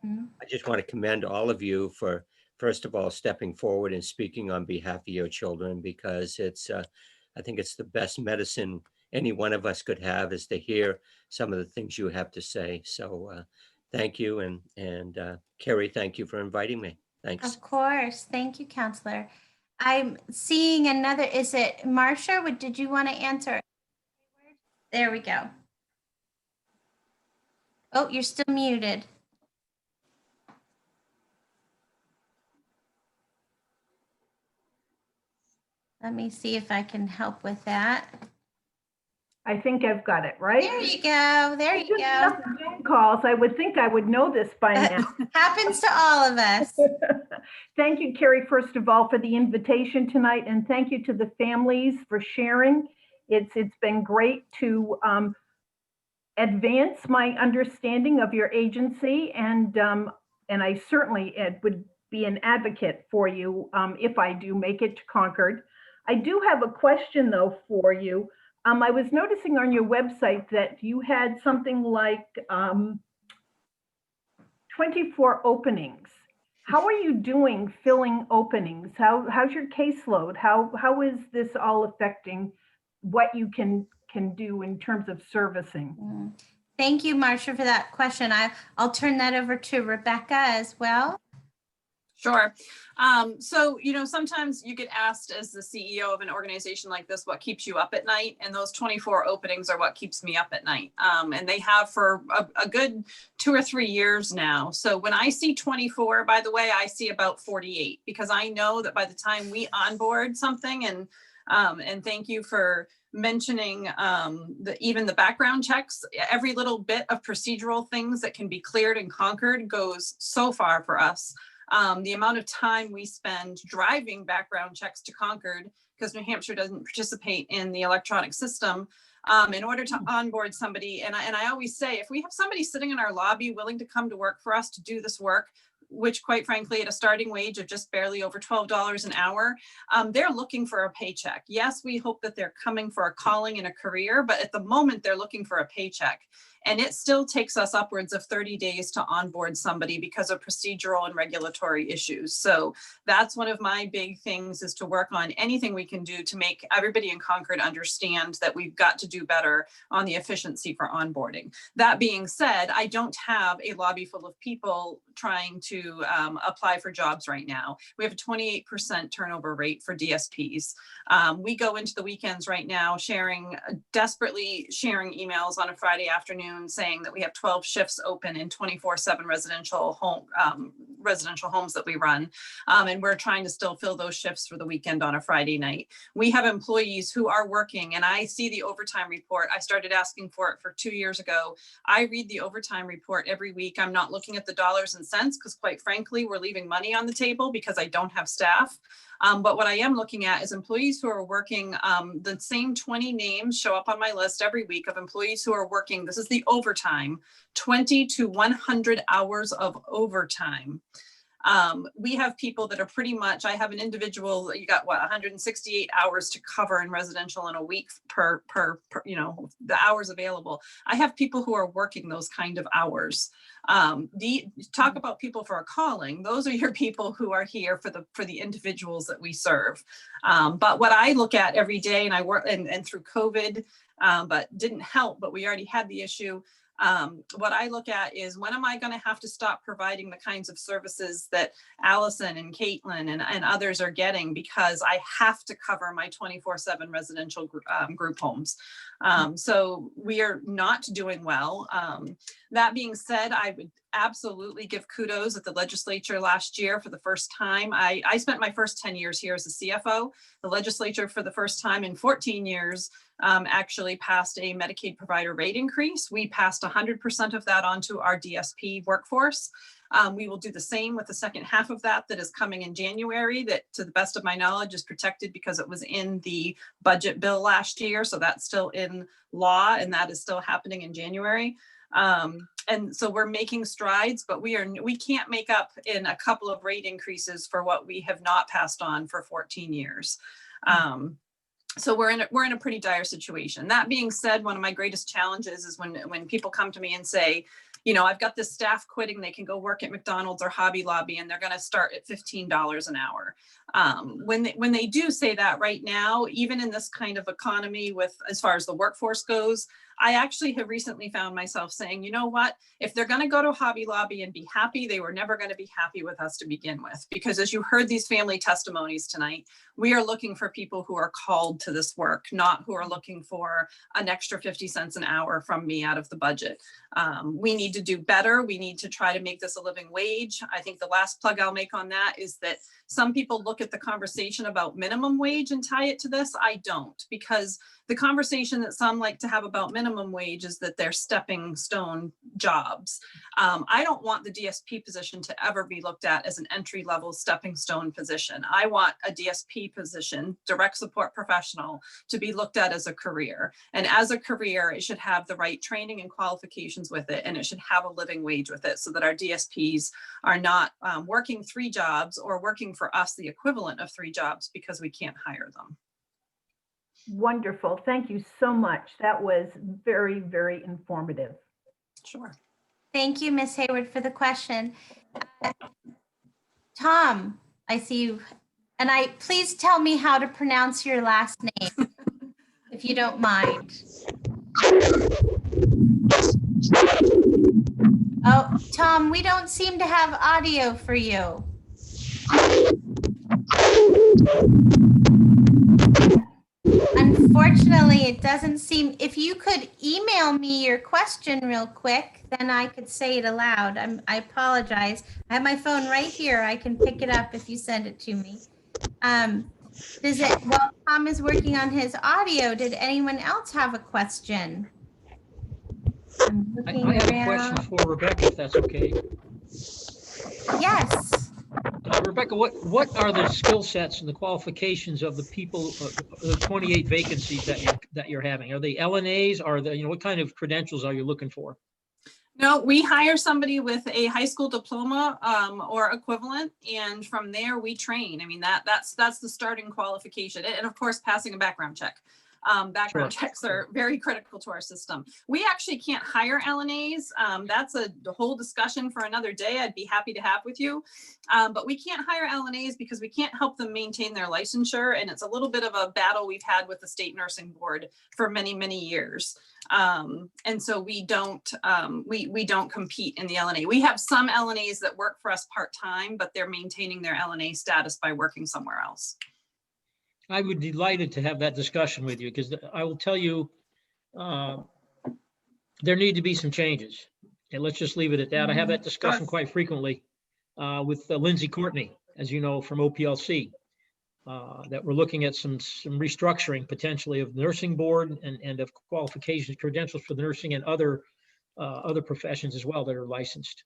just want to commend all of you for, first of all, stepping forward and speaking on behalf of your children, because it's, I think it's the best medicine any one of us could have, is to hear some of the things you have to say. So thank you. And Carrie, thank you for inviting me. Thanks.
Of course. Thank you, Counselor. I'm seeing another, is it Marcia? Did you want to answer? There we go. Oh, you're still muted. Let me see if I can help with that.
I think I've got it, right?
There you go. There you
Just
go.
enough Zoom calls. I would think I would know this by now.
Happens to all of us.
Thank you, Carrie, first of all, for the invitation tonight, and thank you to the families for sharing. It's been great to advance my understanding of your agency, and I certainly would be an advocate for you if I do make it to Concord. I do have a question though for you. I was noticing on your website that you had something like 24 openings. How are you doing filling openings? How's your caseload? How is this all affecting what you can do in terms of servicing?
Thank you, Marcia, for that question. I'll turn that over to Rebecca as well.
Sure. So, sometimes you get asked as the CEO of an organization like this, what keeps you up at night? And those 24 openings are what keeps me up at night. And they have for a good 2 or 3 years now. So when I see 24, by the way, I see about 48, because I know that by the time we onboard something, and thank you for mentioning even the background checks, every little bit of procedural things that can be cleared and conquered goes so far for us. The amount of time we spend driving background checks to Concord, because New Hampshire doesn't participate in the electronic system, in order to onboard somebody. And I always say, if we have somebody sitting in our lobby willing to come to work for us to do this work, which quite frankly, at a starting wage of just barely over $12 an hour, they're looking for a paycheck. Yes, we hope that they're coming for a calling and a career, but at the moment they're looking for a paycheck. And it still takes us upwards of 30 days to onboard somebody because of procedural and regulatory issues. So that's one of my big things, is to work on anything we can do to make everybody in Concord understand that we've got to do better on the efficiency for onboarding. That being said, I don't have a lobby full of people trying to apply for jobs right now. We have a 28% turnover rate for DSPs. We go into the weekends right now desperately sharing emails on a Friday afternoon saying that we have 12 shifts open in 24/7 residential homes that we run. And we're trying to still fill those shifts for the weekend on a Friday night. We have employees who are working, and I see the overtime report. I started asking for it for 2 years ago. I read the overtime report every week. I'm not looking at the dollars and cents, because quite frankly, we're leaving money on the table because I don't have staff. But what I am looking at is employees who are working, the same 20 names show up on my list every week of employees who are working. This is the overtime, 20 to 100 hours of overtime. We have people that are pretty much, I have an individual, you got 168 hours to cover in residential in a week per the hours available. I have people who are working those kind of hours. Talk about people for a calling. Those are your people who are here for the individuals that we serve. But what I look at every day, and I work and through COVID, but didn't help, but we already had the issue. What I look at is, when am I going to have to stop providing the kinds of services that Allison and Caitlin and others are getting, because I have to cover my 24/7 residential group homes. So we are not doing well. That being said, I would absolutely give kudos at the legislature last year for the first time. I spent my first 10 years here as a CFO. The legislature for the first time in 14 years actually passed a Medicaid provider rate increase. We passed 100% of that onto our DSP workforce. We will do the same with the second half of that is coming in January, that to the best of my knowledge is protected because it was in the budget bill last year. So that's still in law, and that is still happening in January. And so we're making strides, but we can't make up in a couple of rate increases for what we have not passed on for 14 years. So we're in a pretty dire situation. That being said, one of my greatest challenges is when people come to me and say, I've got this staff quitting, they can go work at McDonald's or Hobby Lobby, and they're going to start at $15 an hour. When they do say that right now, even in this kind of economy as far as the workforce goes, I actually have recently found myself saying, you know what, if they're going to go to Hobby Lobby and be happy, they were never going to be happy with us to begin with. Because as you heard these family testimonies tonight, we are looking for people who are called to this work, not who are looking for an extra 50 cents an hour from me out of the budget. We need to do better. We need to try to make this a living wage. I think the last plug I'll make on that is that some people look at the conversation about minimum wage and tie it to this. I don't, because the conversation that some like to have about minimum wage is that they're stepping stone jobs. I don't want the DSP position to ever be looked at as an entry-level stepping stone position. I want a DSP position, direct support professional, to be looked at as a career. And as a career, it should have the right training and qualifications with it, and it should have a living wage with it, so that our DSPs are not working 3 jobs or working for us the equivalent of 3 jobs because we can't hire them.
Wonderful. Thank you so much. That was very, very informative.
Sure.
Thank you, Ms. Hayward, for the question. Tom, I see you. And please tell me how to pronounce your last name, if you don't mind. Oh, Tom, we don't seem to have audio for you. Unfortunately, it doesn't seem, if you could email me your question real quick, then I could say it aloud. I apologize. I have my phone right here. I can pick it up if you send it to me. While Tom is working on his audio, did anyone else have a question? I'm looking
I have a question
around.
for Rebecca, if that's okay.
Yes.
Rebecca, what are the skill sets and the qualifications of the people, the 28 vacancies that you're having? Are they LNAs? Are they, what kind of credentials are you looking for?
No, we hire somebody with a high school diploma or equivalent, and from there we train. I mean, that's the starting qualification, and of course, passing a background check. Background checks are very critical to our system. We actually can't hire LNAs. That's a whole discussion for another day. I'd be happy to have with you. But we can't hire LNAs because we can't help them maintain their licensure. And it's a little bit of a battle we've had with the state nursing board for many, many years. And so we don't compete in the LNA. We have some LNAs that work for us part-time, but they're maintaining their LNA status by working somewhere else.
I would be delighted to have that discussion with you, because I will tell you, there need to be some changes. And let's just leave it at that. I have that discussion quite frequently with Lindsay Courtney, as you know, from OPLC, that we're looking at some restructuring potentially of the nursing board and of qualifications, credentials for the nursing and other professions as well that are licensed.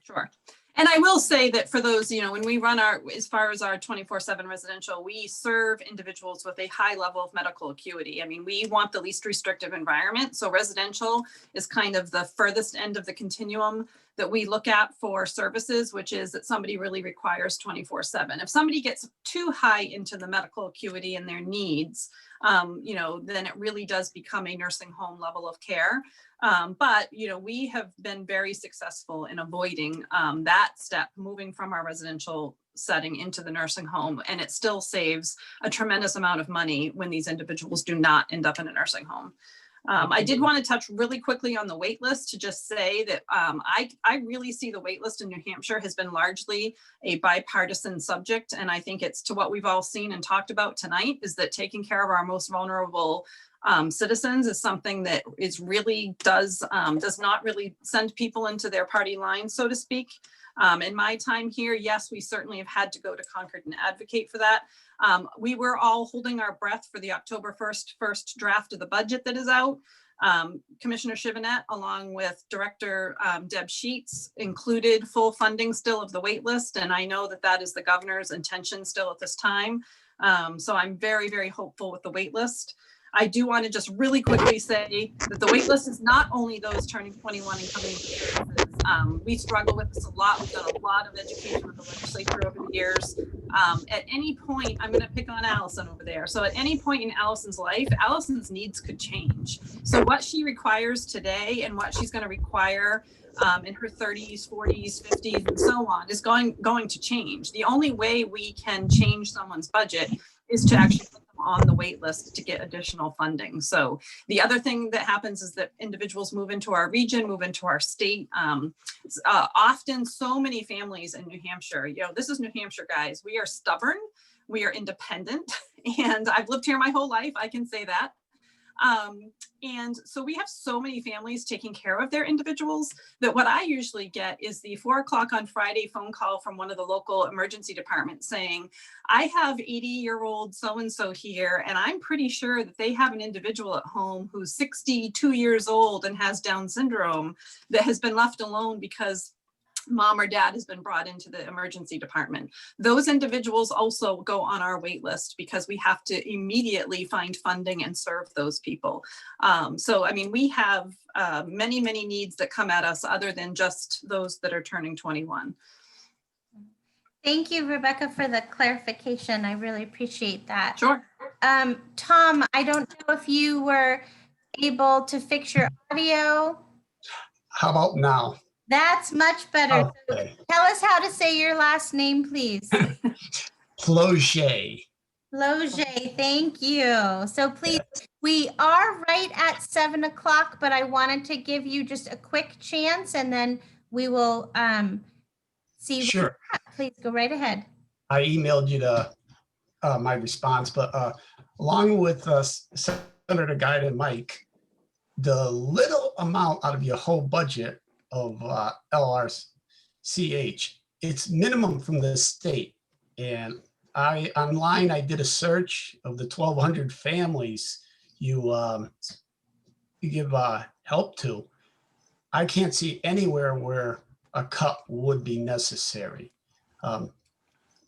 Sure. And I will say that for those, when we run as far as our 24/7 residential, we serve individuals with a high level of medical acuity. I mean, we want the least restrictive environment. So residential is kind of the furthest end of the continuum that we look at for services, which is that somebody really requires 24/7. If somebody gets too high into the medical acuity and their needs, then it really does become a nursing home level of care. But we have been very successful in avoiding that step, moving from our residential setting into the nursing home, and it still saves a tremendous amount of money when these individuals do not end up in a nursing home. I did want to touch really quickly on the wait list to just say that I really see the wait list in New Hampshire has been largely a bipartisan subject. And I think it's to what we've all seen and talked about tonight, is that taking care of our most vulnerable citizens is something that is really does not really send people into their party line, so to speak. In my time here, yes, we certainly have had to go to Concord and advocate for that. We were all holding our breath for the October 1st first draft of the budget that is out. Commissioner Chivinette, along with Director Deb Sheets, included full funding still of the wait list. And I know that that is the governor's intention still at this time. So I'm very, very hopeful with the wait list. I do want to just really quickly say that the wait list is not only those turning 21 and coming into services. We struggle with this a lot. We've done a lot of education with the legislature over the years. At any point, I'm going to pick on Allison over there. So at any point in Allison's life, Allison's needs could change. So what she requires today and what she's going to require in her 30s, 40s, 50s, and so on is going to change. The only way we can change someone's budget is to actually put them on the wait list to get additional funding. So the other thing that happens is that individuals move into our region, move into our state. Often so many families in New Hampshire, this is New Hampshire, guys. We are stubborn, we are independent, and I've lived here my whole life, I can say that. And so we have so many families taking care of their individuals that what I usually get is the 4 o'clock on Friday phone call from one of the local emergency departments saying, I have 80-year-old so-and-so here, and I'm pretty sure that they have an individual at home who's 62 years old and has Down syndrome that has been left alone because mom or dad has been brought into the emergency department. Those individuals also go on our wait list because we have to immediately find funding and serve those people. So, I mean, we have many, many needs that come at us other than just those that are turning 21.
Thank you, Rebecca, for the clarification. I really appreciate that.
Sure.
Tom, I don't know if you were able to fix your audio.
How about now?
That's much better.
Okay.
So tell us how to say your last name, please.
Cloget.
Loge, thank you. So please, we are right at 7 o'clock, but I wanted to give you just a quick chance and then we will see.
Sure.
Please go right ahead.
I emailed you my response, but along with Senator Guy and Mike, the little amount out of your whole budget of LRCH, it's minimum from the state. And online, I did a search of the 1,200 families you give help to. I can't see anywhere where a cut would be necessary.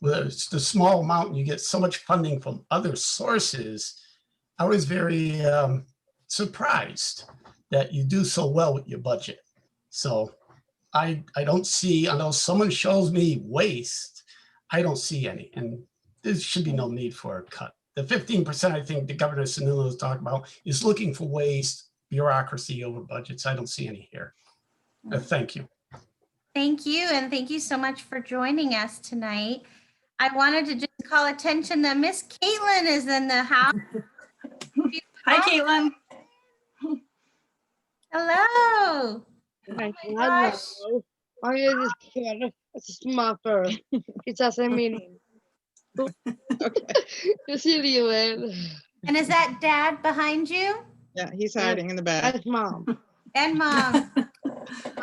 With the small amount, you get so much funding from other sources. I was very surprised that you do so well with your budget. So I don't see, unless someone shows me waste, I don't see any. And there should be no need for a cut. The 15% I think the Governor Sununu was talking about is looking for waste, bureaucracy over budgets. I don't see any here. Thank you.
Thank you. And thank you so much for joining us tonight. I wanted to just call attention that Miss Caitlin is in the house.
Hi, Caitlin.
Hello.
Hi,
gosh.
hello. My name is Karen. It's smarter. It's as a meaning. Okay. You see you, man.
And is that Dad behind you?
Yeah, he's hiding in the back.
That's mom.
And Mom.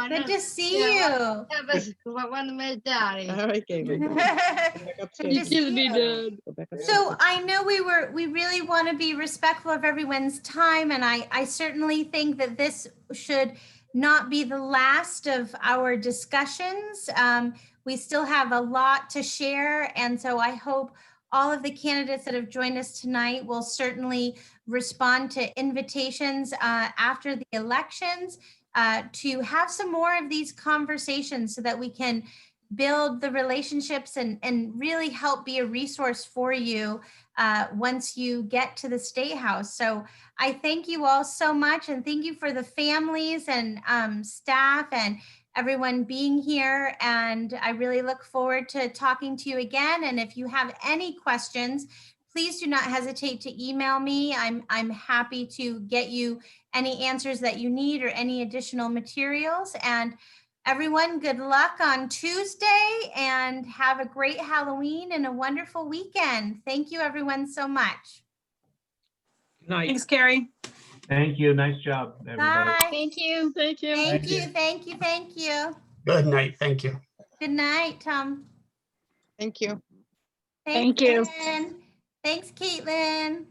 Good to see you.
Yeah, but one of my daddy.
All right, Caitlin. Go
Good
back
to
upstairs.
see
me,
you.
Dad.
Go back upstairs.
So I know we really want to be respectful of everyone's time, and I certainly think that this should not be the last of our discussions. We still have a lot to share, and so I hope all of the candidates that have joined us tonight will certainly respond to invitations after the elections to have some more of these conversations so that we can build the relationships and really help be a resource for you once you get to the State House. So I thank you all so much, and thank you for the families and staff and everyone being here. And I really look forward to talking to you again. And if you have any questions, please do not hesitate to email me. I'm happy to get you any answers that you need or any additional materials. And everyone, good luck on Tuesday and have a great Halloween and a wonderful weekend. Thank you, everyone, so much.
Good night.
Thanks, Carrie.
Thank you. Nice job, everybody.
Bye.
Thank you.
Thank you.
Thank you. Thank you. Thank you.
Good night. Thank you.
Good night, Tom.
Thank you.
Thank you.
Caitlin. Thanks, Caitlin.